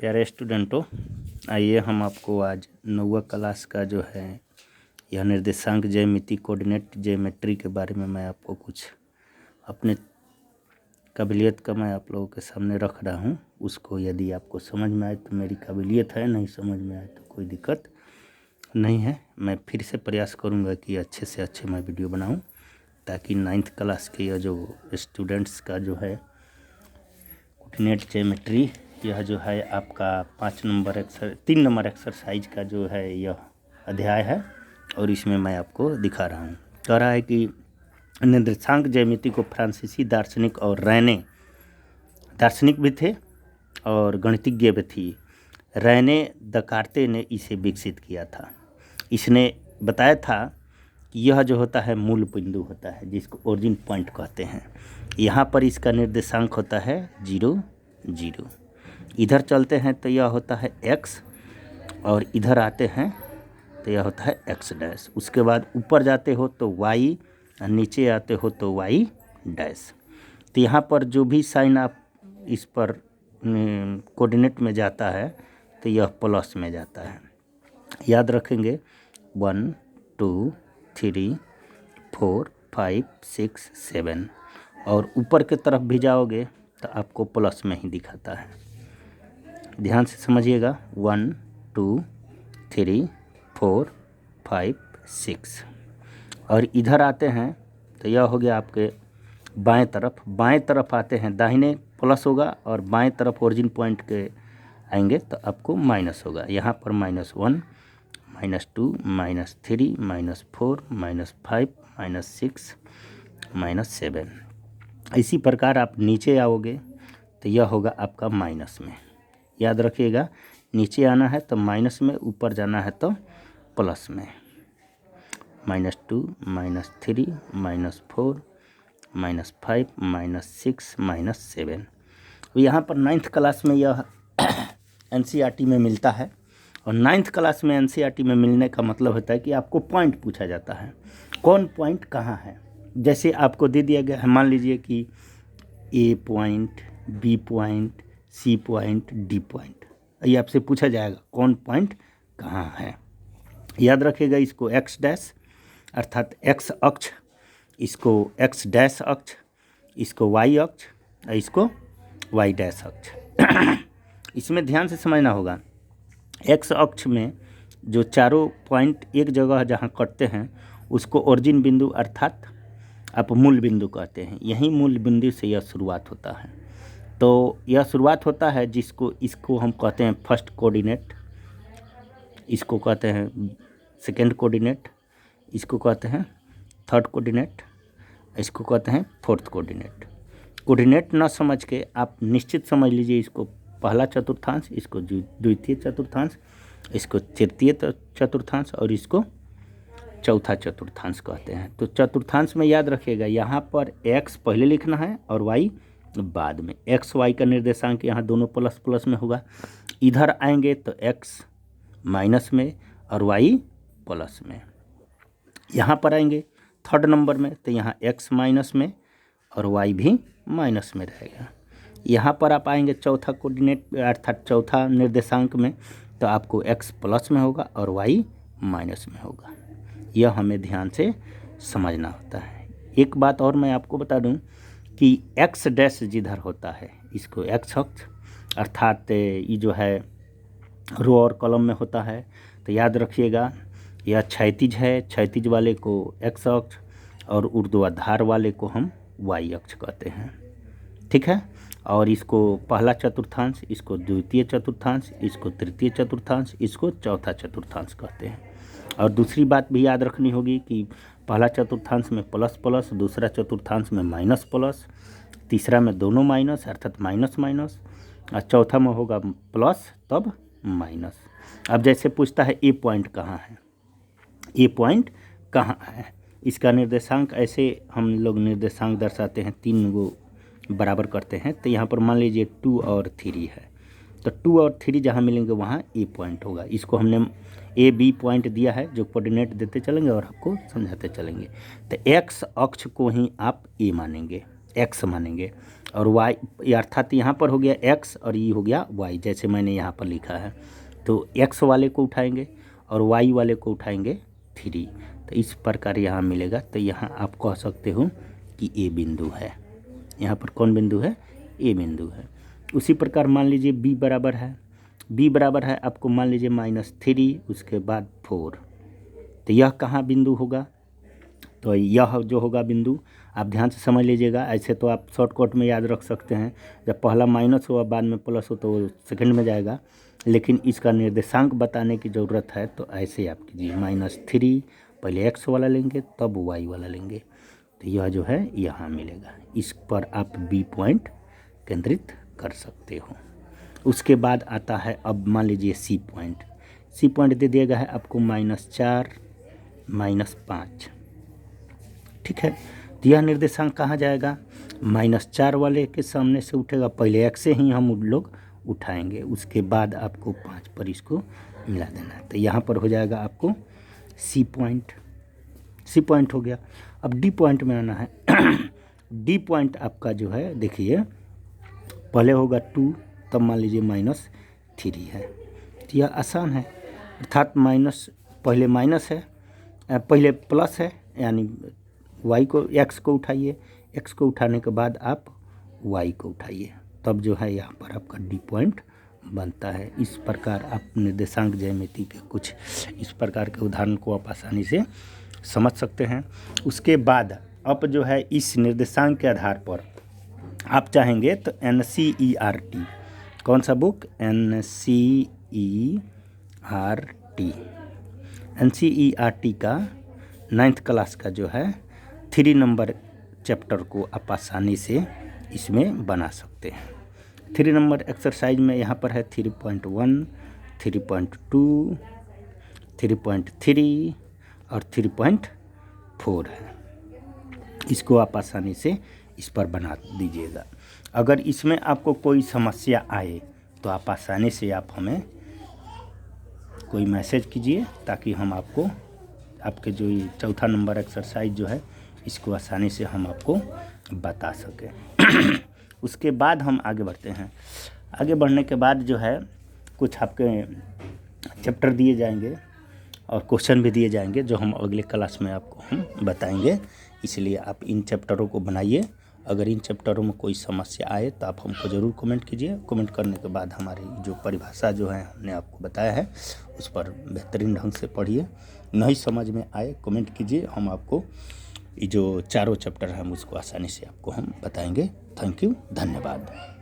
प्यारे स्टूडेंटों, आइए हम आपको आज 9वीं क्लास का जो है यह निर्देशांक ज्यामिति कोऑर्डिनेट ज्योमेट्री के बारे में मैं आपको कुछ अपने काबिलियत का मैं आप लोगों के सामने रख रहा हूँ। उसको यदि आपको समझ में आए तो मेरी काबिलियत है, नहीं समझ में आए तो कोई दिक्कत नहीं है। मैं फिर से प्रयास करूँगा कि अच्छे से अच्छे मैं वीडियो बनाऊँ, ताकि 9th क्लास के यह जो स्टूडेंट्स का जो है कोऑर्डिनेट ज्योमेट्री, यह जो है आपका 3 नंबर एक्सरसाइज का जो है यह अध्याय है, और इसमें मैं आपको दिखा रहा हूँ। कह रहा है कि निर्देशांक ज्यामिति को फ्रांसीसी दार्शनिक और रैने, दार्शनिक भी थे और गणितज्ञ भी थी, रैने दकार्ते ने इसे विकसित किया था। इसने बताया था कि यह जो होता है मूल बिंदु होता है, जिसको ओरिजिन पॉइंट कहते हैं। यहाँ पर इसका निर्देशांक होता है 0 0। इधर चलते हैं तो यह होता है x, और इधर आते हैं तो यह होता है x डैश। उसके बाद ऊपर जाते हो तो y, और नीचे आते हो तो y डैश। तो यहाँ पर जो भी साइन आप इस पर कोऑर्डिनेट में जाता है तो यह प्लस में जाता है। याद रखेंगे 1 2 3 4 5 6 7, और ऊपर के तरफ भी जाओगे तो आपको प्लस में ही दिखाता है। ध्यान से समझिएगा 1 2 3 4 5 6, और इधर आते हैं तो यह हो गया आपके बाएं तरफ। बाएं तरफ आते हैं, दाहिने प्लस होगा और बाएं तरफ ओरिजिन पॉइंट के आएंगे तो आपको माइनस होगा। यहाँ पर -1 -2 -3 -4 -5 -6 -7। इसी प्रकार आप नीचे आओगे तो यह होगा आपका माइनस में। याद रखिएगा, नीचे आना है तो माइनस में, ऊपर जाना है तो प्लस में। -2 -3 -4 -5 -6 -7। यहाँ पर 9th क्लास में यह NCERT में मिलता है, और 9th क्लास में NCERT में मिलने का मतलब होता है कि आपको पॉइंट पूछा जाता है, कौन पॉइंट कहाँ है। जैसे आपको दे दिया गया है, मान लीजिए कि A point, B point, C point, D point, ये आपसे पूछा जाएगा कौन पॉइंट कहाँ है। याद रखिएगा, इसको x डैश अर्थात x अक्ष, इसको x डैश अक्ष, इसको y अक्ष, और इसको y डैश अक्ष। इसमें ध्यान से समझना होगा, x अक्ष में जो चारों पॉइंट एक जगह जहाँ कटते हैं उसको ओरिजिन बिंदु अर्थात आप मूल बिंदु कहते हैं। यही मूल बिंदु से यह शुरुआत होता है। तो यह शुरुआत होता है इसको हम कहते हैं फर्स्ट कोऑर्डिनेट, इसको कहते हैं सेकंड कोऑर्डिनेट, इसको कहते हैं थर्ड कोऑर्डिनेट, इसको कहते हैं फोर्थ कोऑर्डिनेट। कोऑर्डिनेट न समझ के आप निश्चित समझ लीजिए, इसको पहला चतुर्थांश, इसको द्वितीय चतुर्थांश, इसको तृतीय चतुर्थांश, और इसको चौथा चतुर्थांश कहते हैं। तो चतुर्थांश में याद रखिएगा, यहाँ पर x पहले लिखना है और y बाद में। x y का निर्देशांक यहाँ दोनों प्लस प्लस में होगा। इधर आएंगे तो x माइनस में और y प्लस में। यहाँ पर आएंगे थर्ड नंबर में तो यहाँ x माइनस में और y भी माइनस में रहेगा। यहाँ पर आप आएंगे चौथा कोऑर्डिनेट अर्थात चौथा निर्देशांक में, तो आपको x प्लस में होगा और y माइनस में होगा। यह हमें ध्यान से समझना होता है। एक बात और मैं आपको बता दूं कि x डैश जिधर होता है इसको x अक्ष अर्थात ये जो है रो और कॉलम में होता है, तो याद रखिएगा यह क्षैतिज है, क्षैतिज वाले को x अक्ष और ऊर्ध्वाधर वाले को हम y अक्ष कहते हैं। ठीक है, और इसको पहला चतुर्थांश, इसको द्वितीय चतुर्थांश, इसको तृतीय चतुर्थांश, इसको चौथा चतुर्थांश कहते हैं। और दूसरी बात भी याद रखनी होगी कि पहला चतुर्थांश में प्लस प्लस, दूसरा चतुर्थांश में माइनस प्लस, तीसरा में दोनों माइनस अर्थात माइनस माइनस, और चौथा में होगा प्लस तब माइनस। अब जैसे पूछता है ए पॉइंट कहाँ है, ए पॉइंट कहाँ है, इसका निर्देशांक ऐसे हम लोग निर्देशांक दर्शाते हैं, 3 गो बराबर करते हैं। तो यहाँ पर मान लीजिए 2 और 3 है, तो 2 और 3 जहाँ मिलेंगे वहाँ ए पॉइंट होगा। इसको हमने ए बी पॉइंट दिया है, जो कोऑर्डिनेट देते चलेंगे और आपको समझाते चलेंगे। तो एक्स अक्ष को ही आप ए मानेंगे, x मानेंगे, और y अर्थात यहाँ पर हो गया x और ये हो गया y, जैसे मैंने यहाँ पर लिखा है। तो x वाले को उठाएंगे और y वाले को उठाएंगे 3, तो इस प्रकार यहाँ मिलेगा। तो यहाँ आप कह सकते हो कि ए बिंदु है, यहाँ पर कौन बिंदु है, ए बिंदु है। उसी प्रकार मान लीजिए b बराबर है आपको मान लीजिए -3, उसके बाद 4, तो यह कहाँ बिंदु होगा, तो यह जो होगा बिंदु आप ध्यान से समझ लीजिएगा। ऐसे तो आप शॉर्टकट में याद रख सकते हैं, जब पहला माइनस हो और बाद में प्लस हो तो वो सेकंड में जाएगा, लेकिन इसका निर्देशांक बताने की ज़रूरत है। तो ऐसे आप कीजिए, -3 पहले x वाला लेंगे तब y वाला लेंगे, तो यह जो है यहाँ मिलेगा। इस पर आप B पॉइंट केंद्रित कर सकते हो। उसके बाद आता है अब मान लीजिए C पॉइंट दे दिया गया है आपको -4 -5, ठीक है। तो यह निर्देशांक कहाँ जाएगा, -4 वाले के सामने से उठेगा, पहले x से ही हम लोग उठाएंगे, उसके बाद आपको 5 पर इसको मिला देना है। तो यहाँ पर हो जाएगा आपको C पॉइंट हो गया। अब D पॉइंट में आना है। D पॉइंट आपका जो है देखिए, पहले होगा 2, तब मान लीजिए -3 है, तो यह आसान है। अर्थात पहले माइनस है, पहले प्लस है, यानी x को उठाइए, x को उठाने के बाद आप y को उठाइए, तब जो है यहाँ पर आपका D पॉइंट बनता है। इस प्रकार आप निर्देशांक ज्यामिति के कुछ इस प्रकार के उदाहरण को आप आसानी से समझ सकते हैं। उसके बाद अब जो है इस निर्देशांक के आधार पर आप चाहेंगे तो NCERT, कौन सा बुक, NCERT का 9th क्लास का जो है 3 नंबर चैप्टर को आप आसानी से इसमें बना सकते हैं। 3 नंबर एक्सरसाइज में यहाँ पर है 3.1, 3.2, 3.3 और 3.4 है। इसको आप आसानी से इस पर बना दीजिएगा। अगर इसमें आपको कोई समस्या आए तो आप आसानी से आप हमें कोई मैसेज कीजिए, ताकि हम आपको आपके जो ये 4था नंबर एक्सरसाइज जो है इसको आसानी से हम आपको बता सकें। उसके बाद हम आगे बढ़ते हैं। आगे बढ़ने के बाद जो है कुछ आपके चैप्टर दिए जाएंगे और क्वेश्चन भी दिए जाएंगे, जो हम अगले क्लास में आपको हम बताएंगे। इसलिए आप इन चैप्टरों को बनाइए। अगर इन चैप्टरों में कोई समस्या आए तो आप हमको ज़रूर कमेंट कीजिए। कमेंट करने के बाद हमारी जो परिभाषा जो है हमने आपको बताया है उस पर बेहतरीन ढंग से पढ़िए। नहीं समझ में आए कमेंट कीजिए, हम आपको ये जो चारों चैप्टर हैं उसको आसानी से आपको हम बताएंगे। थैंक यू, धन्यवाद।